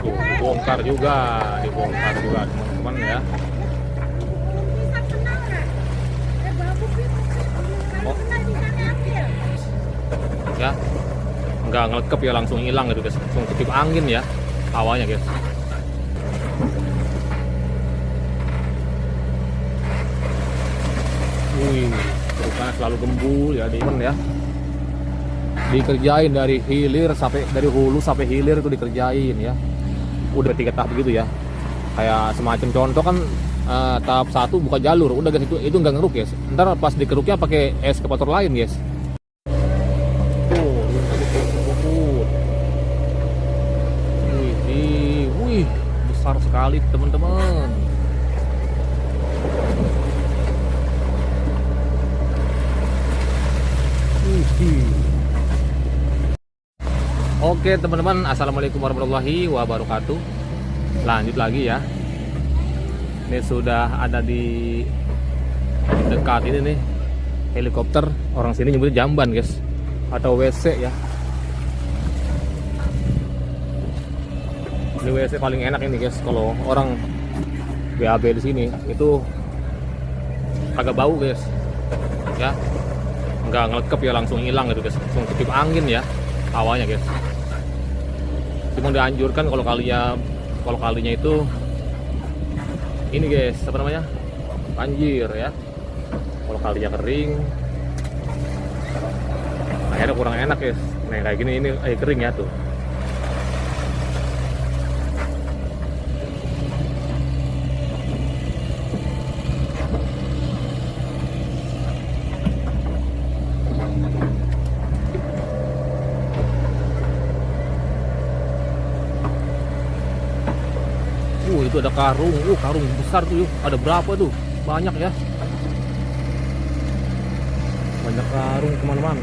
Tuh, dibongkar juga teman-teman ya. Oh, ya, nggak ngelekep ya, langsung hilang gitu guys, langsung ketip angin ya awalnya guys. Wih, rupanya selalu gembul ya teman ya. Dikerjain dari hulu sampai hilir itu dikerjain ya. Udah 3 tahap begitu ya. Kayak semacam contoh kan, tahap 1 buka jalur, udah guys, itu nggak ngeruk guys. Ntar pas dikeruknya pakai eskavator lain guys. Tuh, wih, besar sekali teman-teman. Oke teman-teman, assalamualaikum warahmatullahi wabarakatuh. Lanjut lagi ya. Ini sudah ada di dekat ini nih, helikopter. Orang sini nyebutnya jamban guys, atau WC ya. Ini WC paling enak ini guys, kalau orang BAB di sini itu agak bau guys ya, nggak ngelekep ya, langsung hilang gitu guys, langsung ketip angin ya awalnya guys. Cuma dianjurkan kalau kalinya itu ini guys, apa namanya, banjir ya. Kalau kalinya kering akhirnya kurang enak guys. Nah kayak gini, ini kering ya tuh. Itu ada karung, karung besar tuh yuk. Ada berapa tuh? Banyak ya. Banyak karung teman-teman.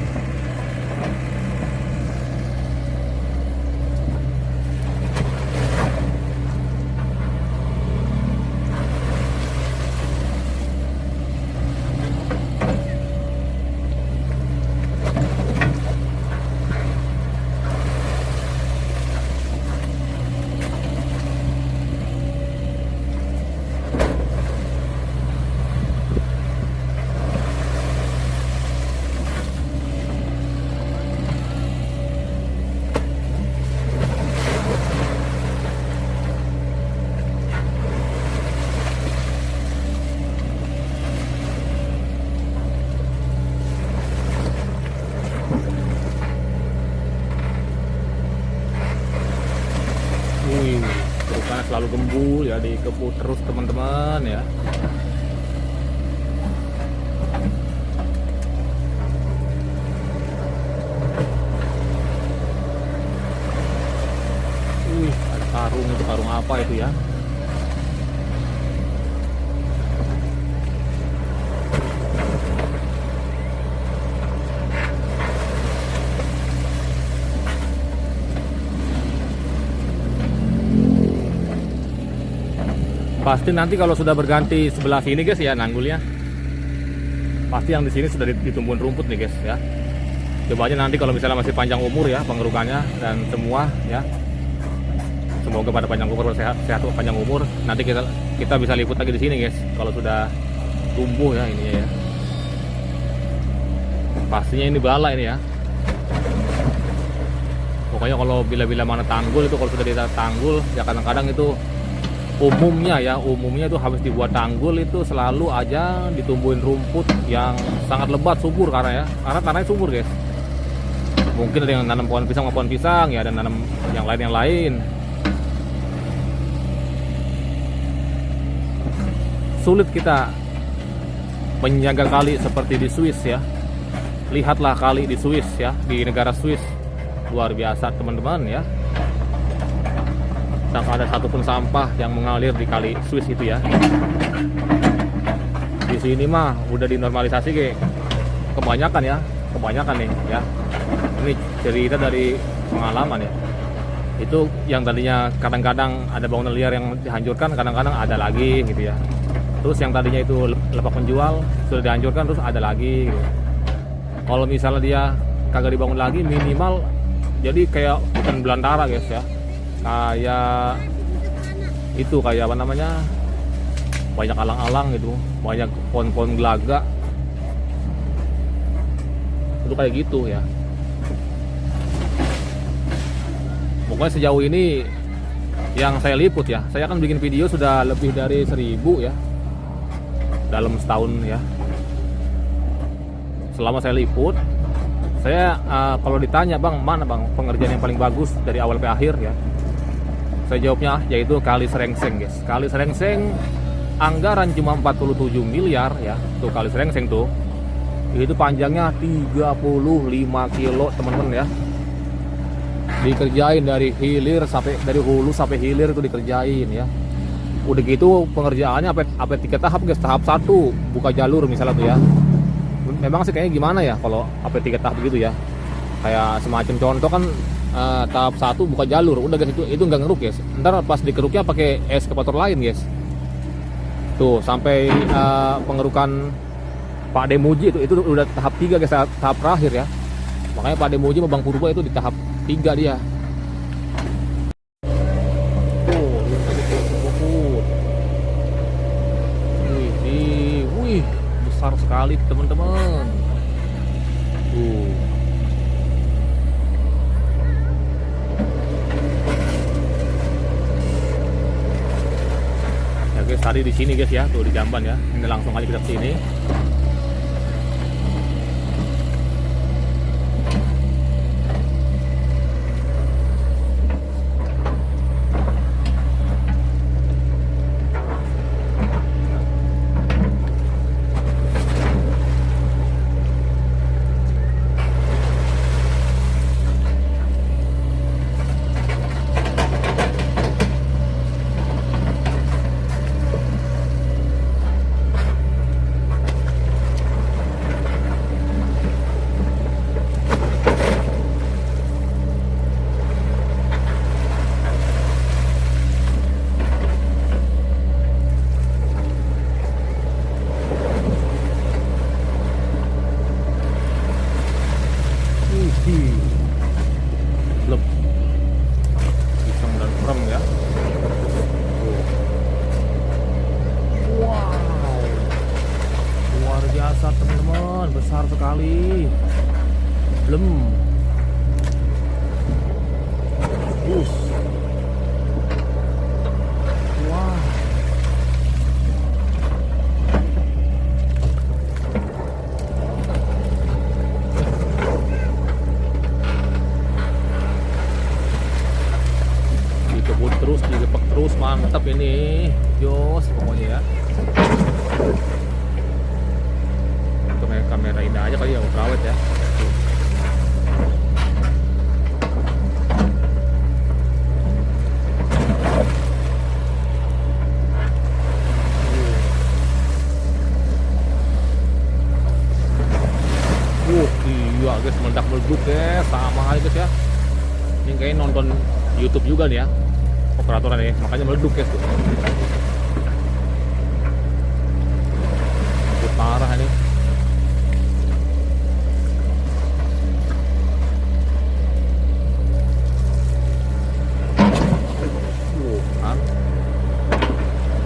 Wih, rupanya selalu gembul ya, dikeput terus teman-teman ya. Wih, ada karung, itu karung apa itu ya? Pasti nanti kalau sudah berganti sebelah sini guys ya nanggulnya, pasti yang di sini sudah ditumbuhin rumput nih guys ya. Coba aja nanti kalau misalnya masih panjang umur ya pengerukannya dan semua ya. Semoga pada panjang umur, sehat panjang umur. Nanti kita bisa liput lagi di sini guys kalau sudah tumbuh ya ininya ya. Pastinya ini bala ini ya. Pokoknya kalau bila-bila mana tanggul itu, kalau sudah di tanggul ya kadang-kadang itu umumnya itu habis dibuat tanggul itu selalu aja ditumbuhin rumput yang sangat lebat, subur karena tanahnya subur guys. Mungkin ada yang nanam pohon pisang ya, dan nanam yang lain. Sulit kita menjaga kali seperti di Swiss ya. Lihatlah kali di Swiss ya, di negara Swiss, luar biasa teman-teman ya. Tak ada satupun sampah yang mengalir di kali Swiss itu ya. Di sini mah udah dinormalisasi kayak kebanyakan nih ya. Ini cerita dari pengalaman ya. Itu yang tadinya kadang-kadang ada bangunan liar yang dihancurkan, kadang-kadang ada lagi gitu ya. Terus yang tadinya itu lepak penjual sudah dihancurkan, terus ada lagi gitu. Kalau misalnya dia kagak dibangun lagi, minimal jadi kayak hutan belantara guys ya. kayak itu, kayak apa namanya, banyak alang-alang gitu, banyak pohon-pohon gelaga itu kayak gitu ya. Pokoknya sejauh ini yang saya liput ya, saya kan bikin video sudah lebih dari 1000 ya dalam setahun ya. Selama saya liput, saya kalau ditanya bang, mana bang pengerjaan yang paling bagus dari awal ke akhir ya, saya jawabnya yaitu Kali Serengseng guys. Kali Serengseng anggaran cuma 47 miliar ya, tuh Kali Serengseng tuh, itu panjangnya 35 kilo teman-teman ya, dikerjain dari hilir sampai, dari hulu sampai hilir itu dikerjain ya. Udah gitu pengerjaannya apa 3 tahap guys. Tahap 1 buka jalur misalnya tuh ya, memang sih kayaknya gimana ya kalau apa 3 tahap gitu ya, kayak semacam contoh kan. Tahap 1 buka jalur, udah guys, itu nggak ngeruk guys. Ntar pas dikeruknya pakai eskavator lain guys. Tuh sampai pengerukan Pak Demuji itu udah tahap 3 guys, tahap terakhir ya. Makanya Pak Demuji sama Bang Purba itu di tahap 3 dia. Wih, besar sekali teman-teman. Ya guys, tadi di sini guys ya, tuh di Jamban ya. Ini langsung aja kita ke sini. Belum pisang dan krem ya. Wow, luar biasa teman-teman, besar sekali. Belum. Wah. Terus digepek terus, mantap ini, jos pokoknya ya. Kamera indah aja kali ya, ultrawide ya. Iya guys, meledak-meleduk guys, sama aja guys ya. Ini kayaknya nonton YouTube juga nih ya operatoran ya, makanya meleduk guys tuh. Parah nih. Kan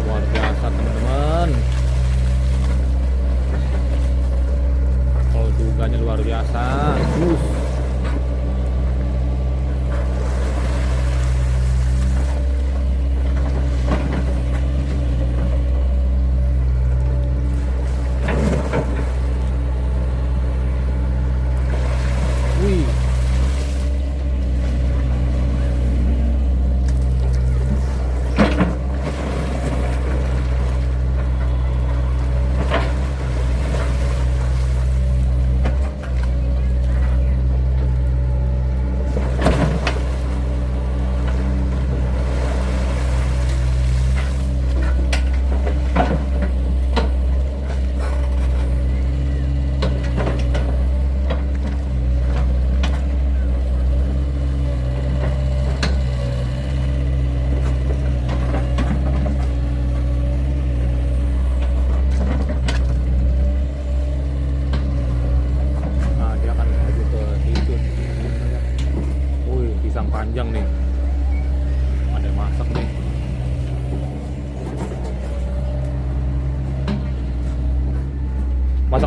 luar biasa teman-teman, kalau duganya luar biasa.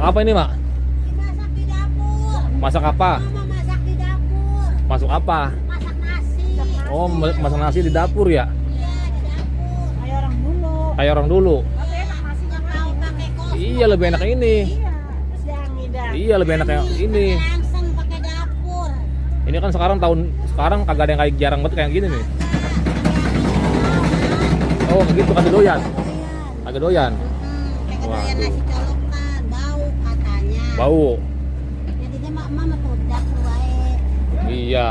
apa ini, Mak? Masak di dapur. Masak apa? Mama masak di dapur. Masuk apa? Masak nasi. Oh, masak nasi di dapur ya? Iya, di dapur. Kayak orang dulu. Kayak orang dulu. Tapi enak nasinya Nggak mau pakai kos. Iya, lebih enak ini. Iya. Terus yang ngidam. Iya, lebih enak yang ini. Langsung pakai dapur. Ini kan sekarang kagak ada yang kayak jarang banget kayak gini nih. Oh, gitu kagak doyan. Kagak doyan. Kayak doyan Waduh. nasi colokan, bau katanya. Bau. Jadinya mama tuh di dapur baik. Iya.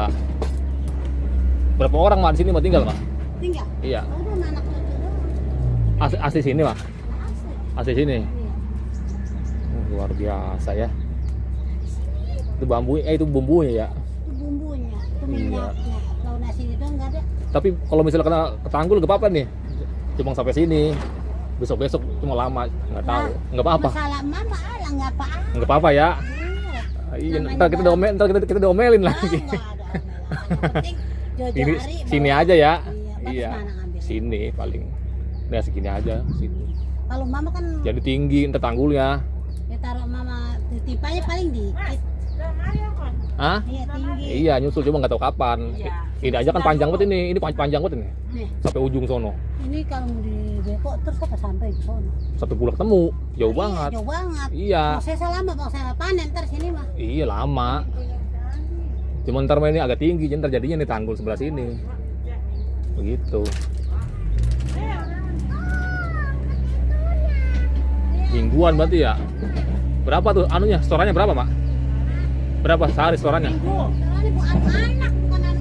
Berapa orang, Mak, di sini, Mak, tinggal, Mak? Tinggal. Iya. Udah anak cucu doang. Asli sini, Mak. Asli. Asli sini. Iya. Luar biasa ya. Itu bambu, itu bumbunya ya. Itu bumbunya, itu Iya. minyaknya. Kalau nasi itu enggak ada. Tapi kalau misalnya kena ketanggul gak apa-apa nih. Cuma sampai sini. Besok-besok cuma lama, nggak tahu. Nggak apa-apa. Masalah mama alah enggak apa-apa. Nggak apa-apa ya. Iya. Iya, ntar kita diomelin lagi. Enggak ada. Yang penting Jojo Ini hari sini bawa- aja ya. Iya. Iya. Mana ngambil? Sini paling. Nah, segini aja sini. Kalau mama kan Jadi tinggi ntar tanggulnya. ya taruh mama titipanya paling dikit. Hah? Iya tinggi. Iya, nyusul cuma nggak tahu kapan. Iya. Ini aja kan panjang banget ini. Ini panjang banget ini. Nih, Sampai ujung sono. ini kalau mau dibeko terus apa sampai di sana? Satu bulan ketemu. Jauh Iya, banget. Jauh banget. Iya. Prosesnya lama bang, saya panen ntar sini mah. Iya, lama. Cuma ntar ini agak tinggi, jadi ntar jadinya nih tanggul sebelah sini. Begitu. Mingguan berarti ya. Berapa tuh anunya? Setorannya berapa, Mak? Berapa sehari setorannya? Ini buat anak bukan anak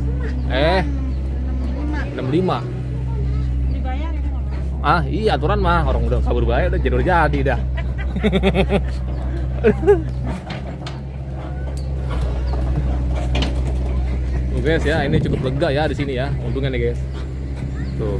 emak. 65. Dibayar ya kan? Ah, iya aturan mah. Orang udah kabur bayar udah jadi dah. Tuh guys ya, ini cukup lega ya di sini ya. Untungnya nih guys. Tuh.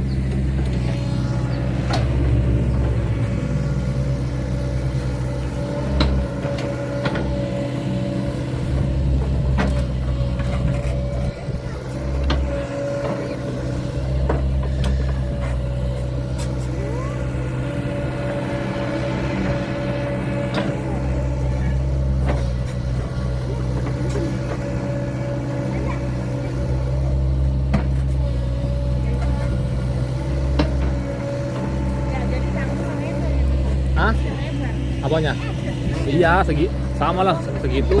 Ya, jadi tanggungan itu. Hah? Apanya? Iya, sama lah segitu.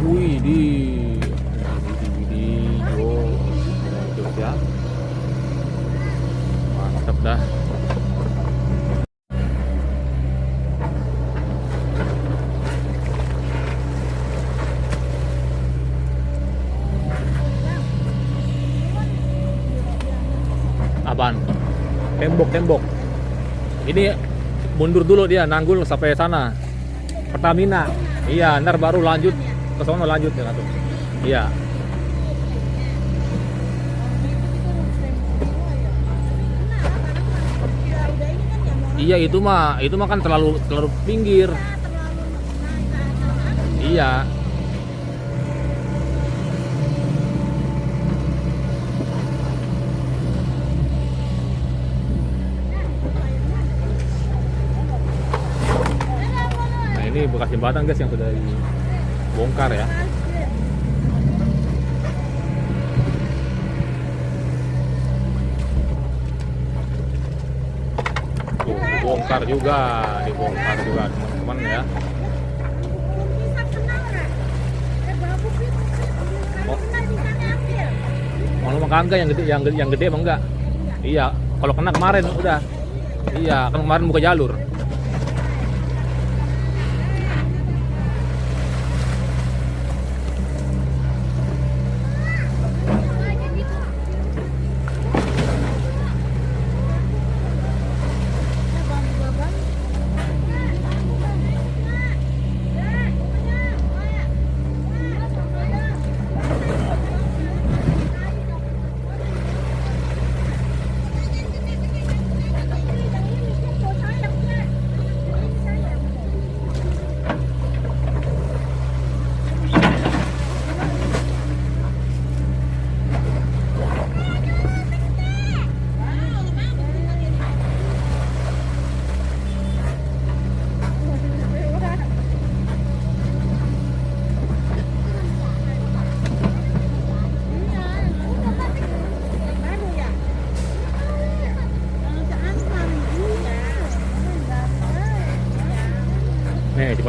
Wih di terus ya, mantap dah. Apaan? Tembok. Ini mundur dulu dia, nanggul sampai sana. Pertamina. Iya, ntar baru lanjut ke sono lanjut ya tuh. Iya. Iya itu mah kan terlalu pinggir. Iya. Nah ini bekas jembatan guys yang sudah dibongkar ya. Tuh, dibongkar juga teman-teman ya. Kalau mah kagak yang gede emang enggak. Iya, kalau kena kemarin udah. Iya, kan kemarin buka jalur.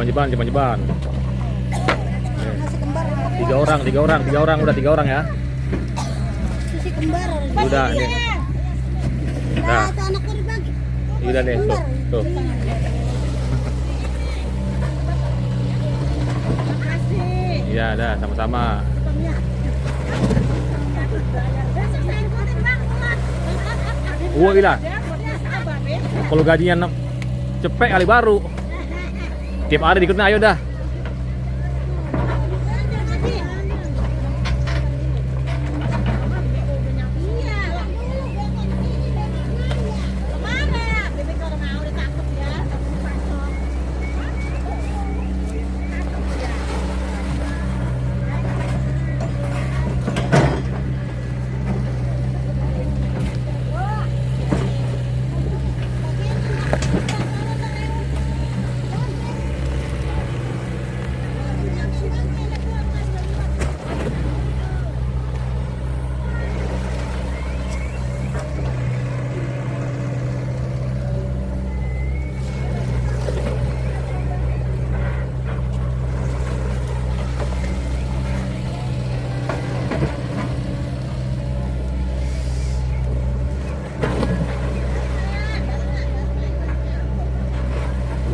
jeban. Masih kembar. Tiga orang ya. Masih kembar. Udah nih. Nah, Itu anakku dibagi. udah nih tuh. Makasih. Iya, dah sama-sama. Gila. Kalau gajinya cepet kali baru. Tiap hari dikutnya ayo dah.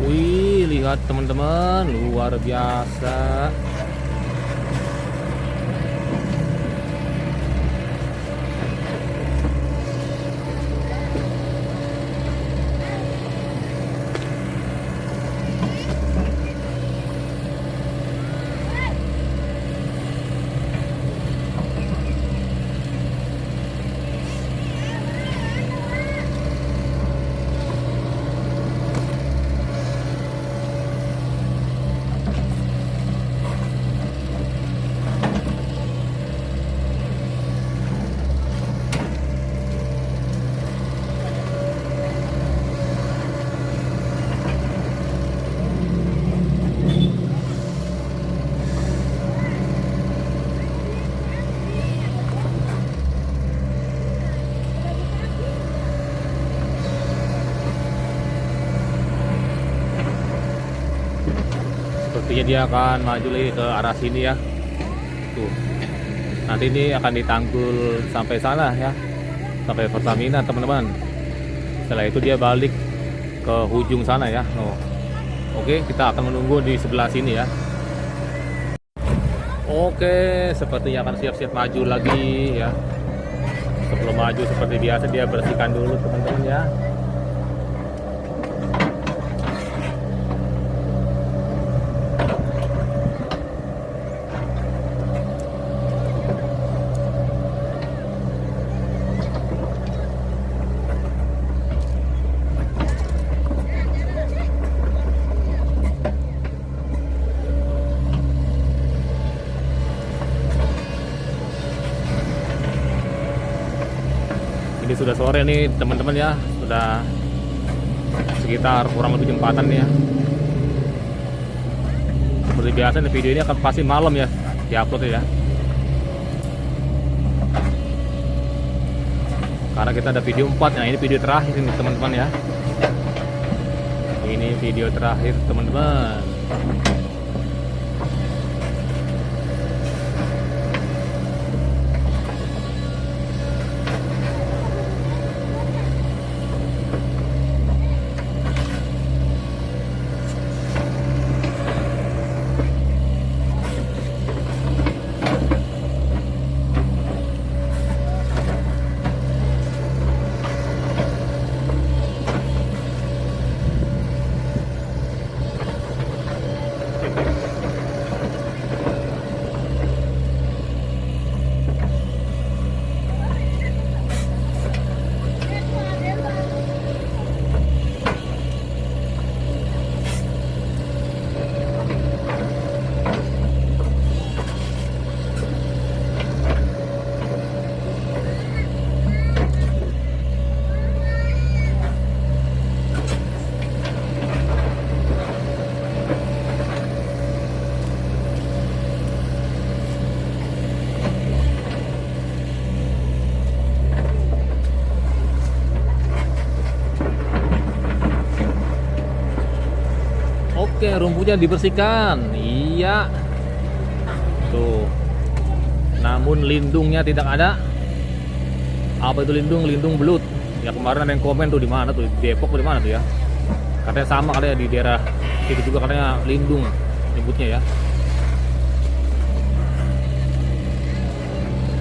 Wih, lihat teman-teman, luar biasa. Sepertinya dia akan maju lagi ke arah sini ya. Tuh. Nanti ini akan ditanggul sampai sana ya. Sampai Pertamina teman-teman. Setelah itu dia balik ke ujung sana ya. Oh. Oke, kita akan menunggu di sebelah sini ya. Oke, sepertinya akan siap-siap maju lagi ya. Sebelum maju seperti biasa dia bersihkan dulu teman-teman ya. Ini sudah sore nih teman-teman ya, sudah sekitar kurang lebih jam 4-an ya. Seperti biasa nih video ini akan pasti malam ya diupload ya. Karena kita ada video 4, nah ini video terakhir ini teman-teman ya. Ini video terakhir teman-teman. Oke, rumputnya dibersihkan. Iya. Tuh. Namun lindungnya tidak ada. Apa itu lindung? Lindung belut. Ya kemarin ada yang komen tuh di mana tuh? Di Depok atau di mana tuh ya? Katanya sama katanya di daerah itu juga katanya lindung nyebutnya ya.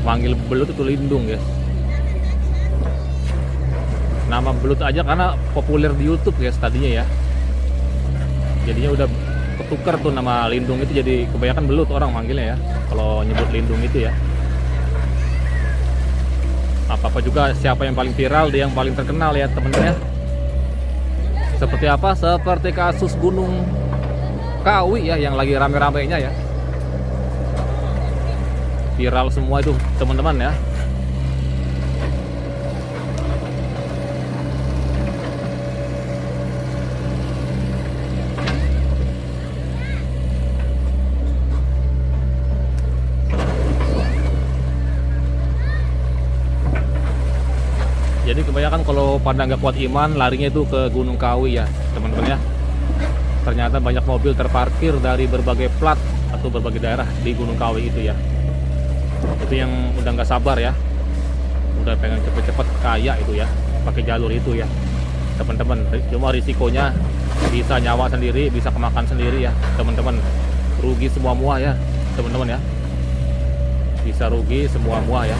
Manggil belut itu lindung, guys. Nama belut aja karena populer di YouTube, guys, tadinya ya. Jadinya udah ketukar tuh nama lindung itu jadi kebanyakan belut orang manggilnya ya. Kalau nyebut lindung itu ya. Apa-apa juga siapa yang paling viral dia yang paling terkenal ya teman-teman ya. Seperti apa? Seperti kasus Gunung Kawi ya yang lagi rame-ramenya ya. Viral semua itu teman-teman ya. Jadi kebanyakan kalau pada nggak kuat iman larinya itu ke Gunung Kawi ya teman-teman ya. Ternyata banyak mobil terparkir dari berbagai plat atau berbagai daerah di Gunung Kawi itu ya. Itu yang udah nggak sabar ya, udah pengen cepet-cepet kaya itu ya, pakai jalur itu ya teman-teman. Cuma risikonya bisa nyawa sendiri, bisa kemakan sendiri ya teman-teman. Rugi semua mua ya teman-teman ya, bisa rugi semua mua ya.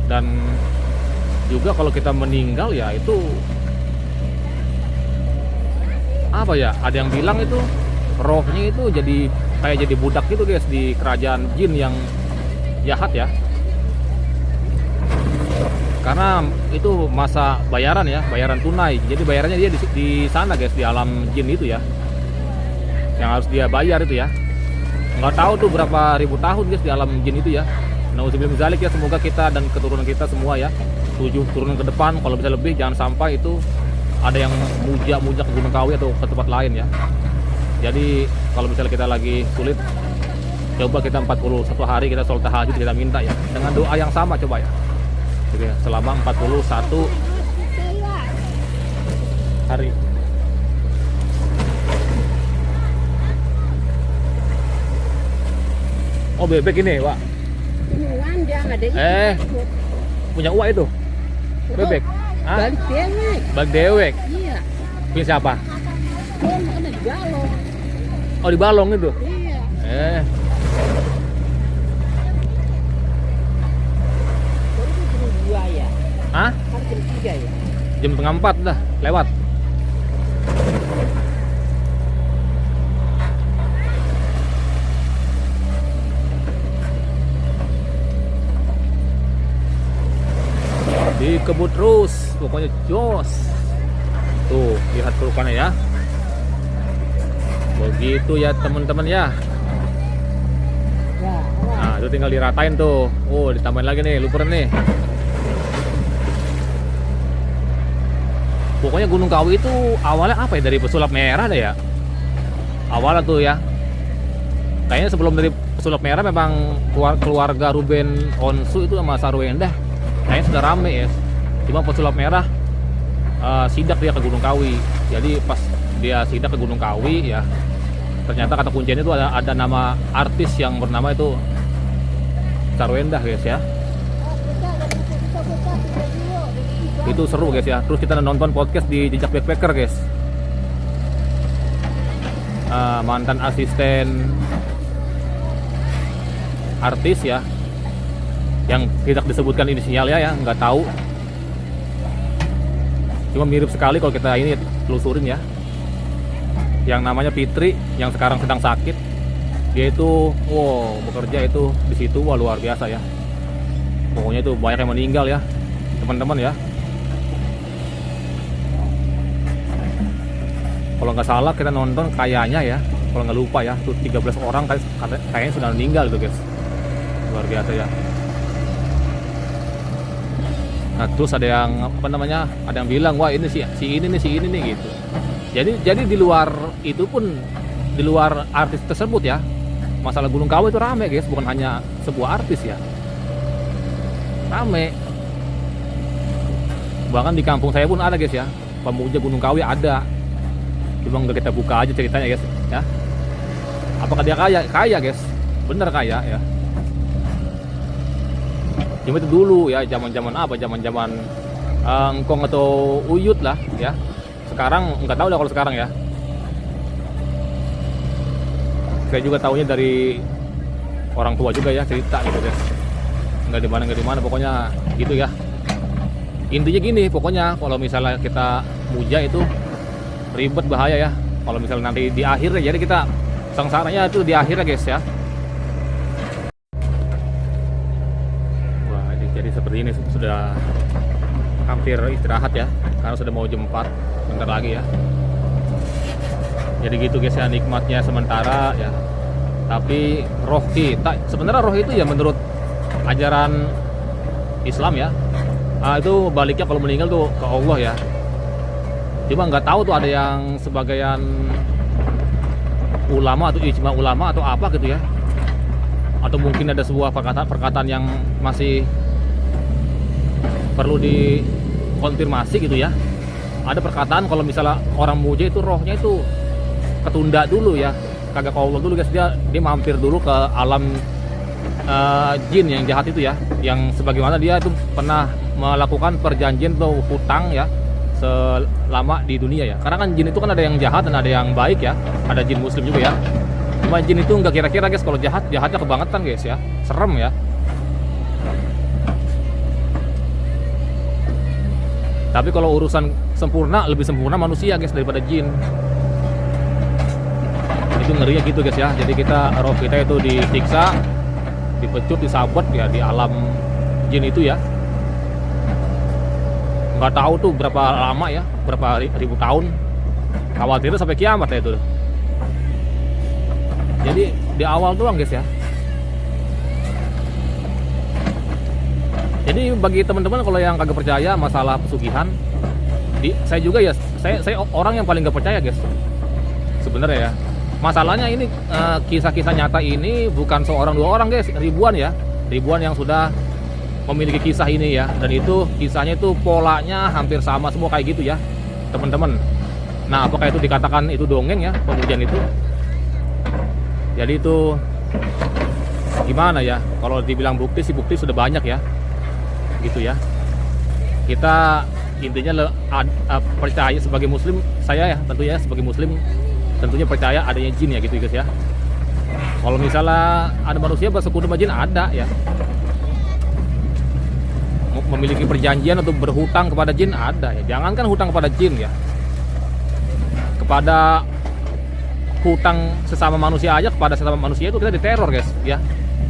Dan juga kalau kita meninggal ya itu apa ya, ada yang bilang itu rohnya itu jadi kayak jadi budak gitu guys di kerajaan jin yang jahat ya, karena itu masa bayaran ya, bayaran tunai. Jadi bayarannya dia di sana guys, di alam jin itu ya, yang harus dia bayar itu ya. Nggak tahu tuh berapa ribu tahun guys di alam jin itu ya. Nauzubillah zalik ya, semoga kita dan keturunan kita semua ya, 7 turunan ke depan kalau bisa lebih, jangan sampai itu ada yang mujak ke Gunung Kawi atau ke tempat lain ya. Jadi kalau misalnya kita lagi sulit, coba kita 41 hari kita sholat tahajud, kita minta ya dengan doa yang sama coba ya. Jadi selama 41 hari. Oh bebek ini Wak. Punya Uwa itu bebek. Balik dewek. Balik dewek. Iya. Punya siapa? Dia makan di balong. Oh di balong itu. Iya. Baru itu jam 2 ya. Hah? Kan jam 3 ya. Jam setengah 4 dah lewat. Dikebut terus, pokoknya jos. Tuh, lihat kerukannya ya. Begitu ya teman-teman ya. Nah, itu tinggal diratain tuh. Oh, ditambahin lagi nih, luperan nih. Pokoknya Gunung Kawi itu awalnya apa ya, dari pesulap merah deh ya. Awalnya tuh ya. Kayaknya sebelum dari pesulap merah memang keluarga Ruben Onsu itu sama Sarwenda kayaknya sudah rame ya. Cuma pesulap merah sidak dia ke Gunung Kawi. Jadi pas dia sidak ke Gunung Kawi ya, ternyata kata kuncinya itu ada nama artis yang bernama itu Sarwenda guys ya. Itu seru guys ya. Terus kita nonton podcast di Jejak Backpacker guys. Mantan asisten artis ya, yang tidak disebutkan inisialnya ya, nggak tahu. Cuma mirip sekali kalau kita ini telusurin ya. Yang namanya Fitri, yang sekarang sedang sakit. Dia itu, bekerja itu di situ, wah luar biasa ya. Pokoknya itu banyak yang meninggal ya, teman-teman ya. Kalau nggak salah kita nonton kayaknya ya, kalau nggak lupa ya, tuh 13 orang kayaknya sudah meninggal tuh guys. Luar biasa ya. Nah terus ada yang apa namanya, ada yang bilang wah ini si ini nih gitu. Jadi di luar itu pun, di luar artis tersebut ya, masalah Gunung Kawi itu rame guys, bukan hanya sebuah artis ya, rame. Bahkan di kampung saya pun ada guys ya, pemuja Gunung Kawi ada. Cuma nggak kita buka aja ceritanya guys ya. Apakah dia kaya? Kaya guys, bener kaya ya. Cuma itu dulu ya, zaman-zaman apa? Zaman-zaman engkong atau uyut lah ya. Sekarang nggak tahu dah kalau sekarang ya. Saya juga tahunya dari orang tua juga ya, cerita gitu guys. Nggak di mana pokoknya gitu ya. Intinya gini, pokoknya kalau misalnya kita muja itu ribet, bahaya ya. Kalau misalnya nanti di akhir ya, jadi kita sengsaranya itu di akhir ya guys ya. Wah, jadi seperti ini sudah hampir istirahat ya, karena sudah mau jam 4 bentar lagi ya. Jadi gitu guys ya, nikmatnya sementara ya. Tapi roh kita, sebenarnya roh itu ya menurut ajaran Islam ya, itu baliknya kalau meninggal tuh ke Allah ya. Cuma nggak tahu tuh ada yang sebagian ulama atau ijma ulama atau apa gitu ya, atau mungkin ada sebuah perkataan yang masih perlu dikonfirmasi gitu ya. Ada perkataan kalau misalnya orang muja itu rohnya itu ketunda dulu ya, kagak ke Allah dulu guys, dia mampir dulu ke alam jin yang jahat itu ya, yang sebagaimana dia itu pernah melakukan perjanjian atau hutang ya selama di dunia ya. Karena kan jin itu kan ada yang jahat dan ada yang baik ya, ada jin muslim juga ya. Cuma jin itu nggak kira-kira guys, kalau jahatnya kebangetan guys ya, serem ya. Tapi kalau urusan sempurna, lebih sempurna manusia guys daripada jin. Itu ngerinya gitu guys ya. Jadi roh kita itu disiksa, dipecut, disabet ya di alam jin itu ya. Nggak tahu tuh berapa lama ya, berapa ribu tahun. Khawatirnya sampai kiamat ya itu. Jadi di awal doang guys ya. Jadi bagi teman-teman kalau yang kagak percaya masalah pesugihan, saya juga ya, saya orang yang paling nggak percaya guys. Sebenarnya ya. Masalahnya ini kisah-kisah nyata ini bukan seorang dua orang guys, ribuan ya, ribuan yang sudah memiliki kisah ini ya, dan itu kisahnya itu polanya hampir sama semua kayak gitu ya teman-teman. Nah, apakah itu dikatakan itu dongeng ya, pemujian itu? Jadi itu gimana ya? Kalau dibilang bukti sih, bukti sudah banyak ya, gitu ya. Kita intinya percaya sebagai muslim, saya ya tentunya sebagai muslim tentunya percaya adanya jin ya gitu guys ya. Kalau misalnya ada manusia bersekutu sama jin, ada ya. Memiliki perjanjian atau berhutang kepada jin, ada ya. Jangankan hutang kepada jin ya, kepada hutang sesama manusia aja, kepada sesama manusia itu kita diteror guys ya.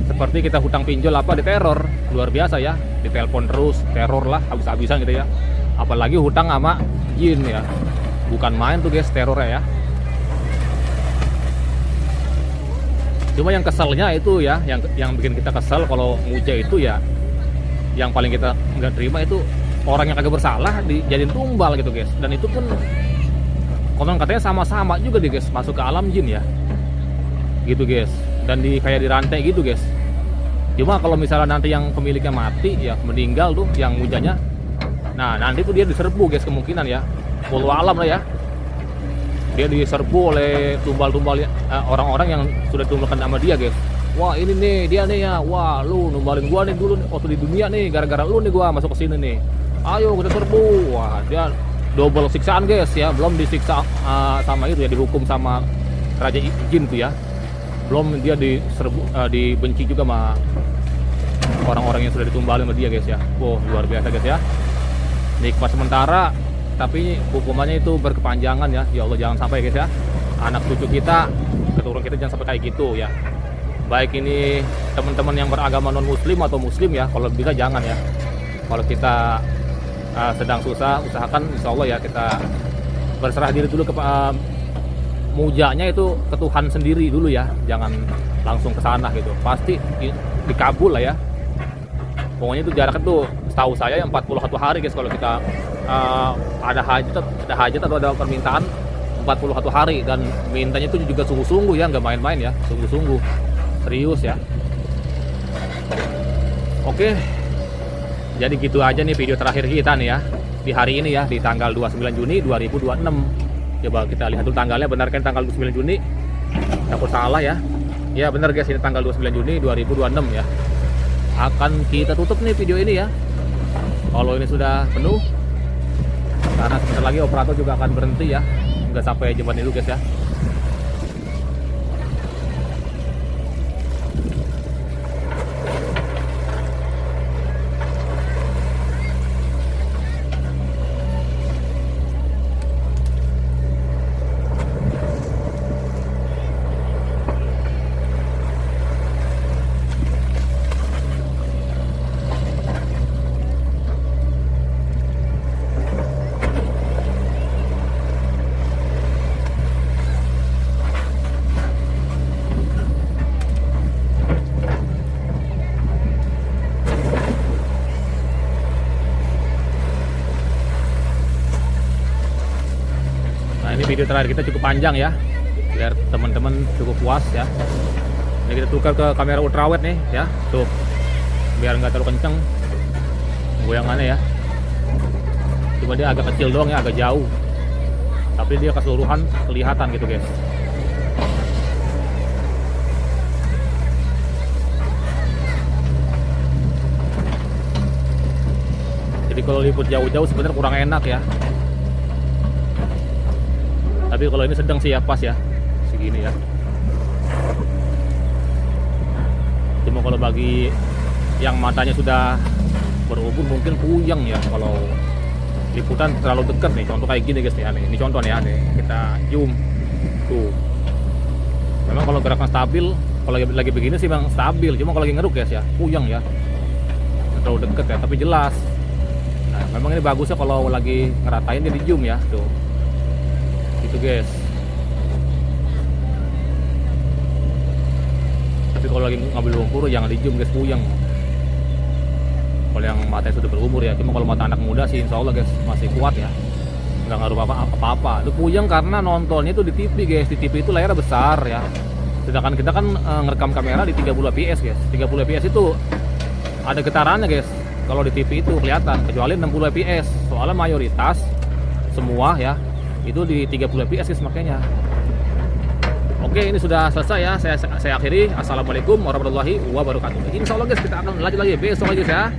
Seperti kita hutang pinjol apa, diteror luar biasa ya, ditelepon terus, teror lah habis-habisan gitu ya. Apalagi hutang sama jin ya, bukan main tuh guys terornya ya. Cuma yang keselnya itu ya, yang bikin kita kesel kalau muja itu ya, yang paling kita nggak terima itu orang yang kagak bersalah dijadiin tumbal gitu guys. Dan itu pun konon katanya sama-sama juga deh guys, masuk ke alam jin ya, gitu guys. Dan kayak dirantai gitu guys. Cuma kalau misalnya nanti yang pemiliknya mati ya, meninggal tuh yang mujanya, nah nanti tuh dia diserbu guys kemungkinan ya, wallahu alam lah ya. Dia diserbu oleh tumbal-tumbal orang-orang yang sudah tumbalkan sama dia guys. Wah ini nih dia nih ya, wah lu numbalin gua nih dulu waktu di dunia nih, gara-gara lu nih gua masuk ke sini nih. Ayo kita serbu. Wah dia double siksaan guys ya, belum disiksa sama itu ya, dihukum sama raja jin tuh ya. Belum dia diserbu, dibenci juga sama orang-orang yang sudah ditumbalin sama dia guys ya. Wow luar biasa guys ya. Nikmat sementara, tapi hukumannya itu berkepanjangan ya. Ya Allah jangan sampai guys ya, anak cucu kita, keturunan kita jangan sampai kayak gitu ya. Baik ini teman-teman yang beragama non muslim atau muslim ya, kalau bisa jangan ya. Kalau kita sedang susah, usahakan insya Allah ya kita berserah diri dulu ke mujanya itu ke Tuhan sendiri dulu ya, jangan langsung ke sana gitu. Pasti dikabul lah ya. Pokoknya itu jaraknya tuh setahu saya 41 hari guys, kalau kita ada hajat atau ada permintaan 41 hari, dan mintanya itu juga sungguh-sungguh ya, nggak main-main ya, sungguh-sungguh serius ya. Oke, jadi gitu aja nih video terakhir kita nih ya di hari ini ya, di tanggal 29 Juni 2026. Coba kita lihat dulu tanggalnya, benar kan tanggal 29 Juni. Takut salah ya. Ya benar guys, ini tanggal 29 Juni 2026 ya. Akan kita tutup nih video ini ya. Kalau ini sudah penuh, karena sebentar lagi operator juga akan berhenti ya. Nggak sampai jam itu guys ya. Ini video terakhir kita cukup panjang ya, biar teman-teman cukup puas ya. Ini kita tukar ke kamera ultrawide nih ya, tuh biar nggak terlalu kenceng goyangannya ya. Cuma dia agak kecil doang ya, agak jauh, tapi dia keseluruhan kelihatan gitu guys. Jadi kalau liput jauh-jauh sebenarnya kurang enak ya. Tapi kalau ini sedang sih ya, pas ya segini ya. Cuma kalau bagi yang matanya sudah berumur mungkin puyeng ya kalau liputan terlalu dekat nih. Contoh kayak gini guys nih, ini contoh nih, kita zoom tuh. Memang kalau gerakan stabil, kalau lagi begini sih memang stabil. Cuma kalau lagi ngeruk guys ya, puyeng ya, terlalu deket ya, tapi jelas. Nah memang ini bagusnya kalau lagi ngeratain dia di zoom ya tuh. Gitu guys. Tapi kalau lagi ngambil lumpur jangan di zoom guys, puyeng. Kalau yang matanya sudah berumur ya, cuma kalau mata anak muda sih insya Allah guys masih kuat ya, nggak ngaruh apa-apa. Itu puyeng karena nontonnya itu di TV guys. Di TV itu layarnya besar ya, sedangkan kita kan ngerekam kamera di 30 fps guys. 30 fps itu ada getarannya guys. Kalau di TV itu kelihatan, kecuali 60 fps. Soalnya mayoritas semua ya itu di 30 fps guys makanya. Oke, ini sudah selesai ya. Saya akhiri. Assalamualaikum warahmatullahi wabarakatuh. Insya Allah guys kita akan lanjut lagi besok lagi ya.